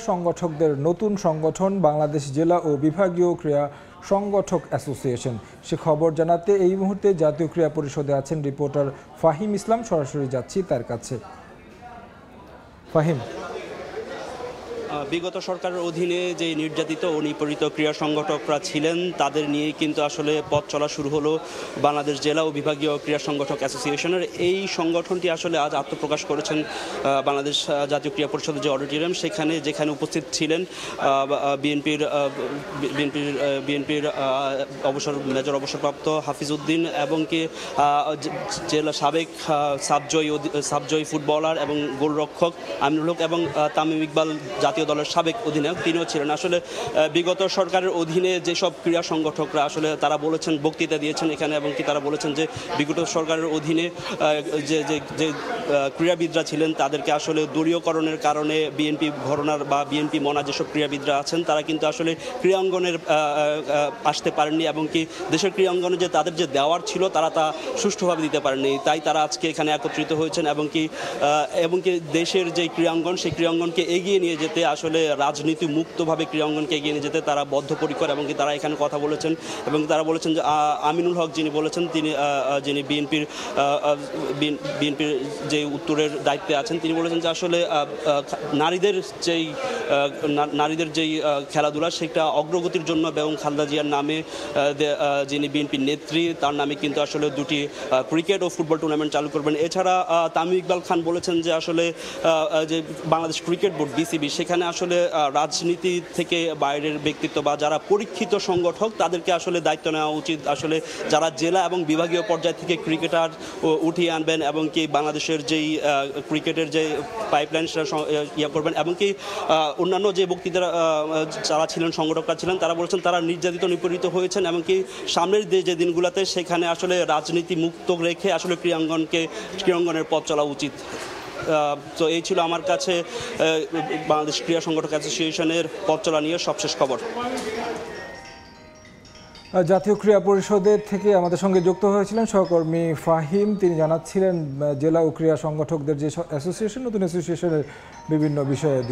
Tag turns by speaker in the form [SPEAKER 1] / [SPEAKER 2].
[SPEAKER 1] সংগঠকদের নতুন সংগঠন বাংলাদেশ জেলা ও বিভাগীয় ক্রীড়া সংগঠক অ্যাসোসিয়েশন। সে খবর জানাতে এই মুহূর্তে জাতীয় ক্রীড়া পরিষদে আছেন রিপোর্টার ফাহিম ইসলাম। সরাসরি যাচ্ছি তার কাছে। ফাহিম,
[SPEAKER 2] বিগত সরকারের অধীনে যে নির্যাতিত ও নিপীড়িত ক্রীড়া সংগঠকরা ছিলেন তাদের নিয়ে কিন্তু আসলে পথ চলা শুরু হলো বাংলাদেশ জেলা ও বিভাগীয় ক্রীড়া সংগঠক অ্যাসোসিয়েশনের। এই সংগঠনটি আসলে আজ আত্মপ্রকাশ করেছেন বাংলাদেশ জাতীয় ক্রীড়া পরিষদের যে অডিটোরিয়াম, যেখানে উপস্থিত ছিলেন বিএনপির মেজর অবসরপ্রাপ্ত হাফিজ উদ্দিন এবং কি জেলা সাবেক সাবজয়ী ফুটবলার এবং গোলরক্ষক আমিনুল হক এবং তামিম ইকবাল জাতীয় দলের সাবেক অধিনায়ক, তিনিও ছিলেন। আসলে বিগত সরকারের অধীনে যেসব ক্রীড়া সংগঠকরা আসলে তারা বলেছেন, বক্তৃতা দিয়েছেন এখানে, এবং কি তারা বলেছেন যে বিগত সরকারের অধীনে যে ক্রীড়াবিদরা ছিলেন তাদেরকে আসলে দলীয়করণের কারণে বিএনপি ঘরানার বা বিএনপি মনা যেসব ক্রীড়াবিদরা আছেন তারা কিন্তু আসলে ক্রীড়াঙ্গনের আসতে পারেননি, এবং কি দেশের ক্রীড়াঙ্গনে যে তাদের যে দেওয়ার ছিল তারা তা সুষ্ঠুভাবে দিতে পারেননি। তাই তারা আজকে এখানে একত্রিত হয়েছেন এবং কি দেশের যে ক্রীড়াঙ্গন সেই ক্রীড়াঙ্গনকে এগিয়ে নিয়ে যেতে, আসলে রাজনীতি মুক্তভাবে ক্রীড়াঙ্গনকে এগিয়ে নিয়ে যেতে তারা বদ্ধপরিকর। এবং কি তারা এখানে কথা বলেছেন এবং তারা বলেছেন যে আমিনুল হক যিনি বলেছেন, যিনি বিএনপির যে উত্তরের দায়িত্বে আছেন, তিনি বলেছেন যে আসলে নারীদের যেই খেলাধুলা সেটা অগ্রগতির জন্য বেগম খালেদা জিয়ার নামে, যিনি বিএনপির নেত্রী, তার নামে কিন্তু আসলে দুটি ক্রিকেট ও ফুটবল টুর্নামেন্ট চালু করবেন। এছাড়া তামিম ইকবাল খান বলেছেন যে আসলে যে বাংলাদেশ ক্রিকেট বোর্ড বিসিবি সেখানে আসলে রাজনীতি থেকে বাইরের ব্যক্তিত্ব বা যারা পরীক্ষিত সংগঠক তাদেরকে আসলে দায়িত্ব নেওয়া উচিত। আসলে যারা জেলা এবং বিভাগীয় পর্যায় থেকে ক্রিকেটার উঠিয়ে আনবেন এবং কি বাংলাদেশের যেই ক্রিকেটের যে পাইপলাইন সেটা করবেন। এবং কি অন্যান্য যে বক্তৃতারা যারা ছিলেন, সংগঠকরা ছিলেন, তারা বলেছেন তারা নির্যাতিত নিপীড়িত হয়েছেন এবং কি সামনের যে দিনগুলোতে সেখানে আসলে রাজনীতি মুক্ত রেখে আসলে ক্রীড়াঙ্গনের পথ চলা উচিত। তো এই ছিল আমার কাছে বাংলাদেশ ক্রীড়া সংগঠক অ্যাসোসিয়েশনের পথ চলা নিয়ে সবশেষ খবর।
[SPEAKER 1] জাতীয় ক্রীড়া পরিষদের থেকে আমাদের সঙ্গে যুক্ত হয়েছিলেন সহকর্মী ফাহিম। তিনি জানাচ্ছিলেন জেলা ও ক্রীড়া সংগঠকদের যে অ্যাসোসিয়েশন, নতুন অ্যাসোসিয়েশনের বিভিন্ন বিষয়াদি।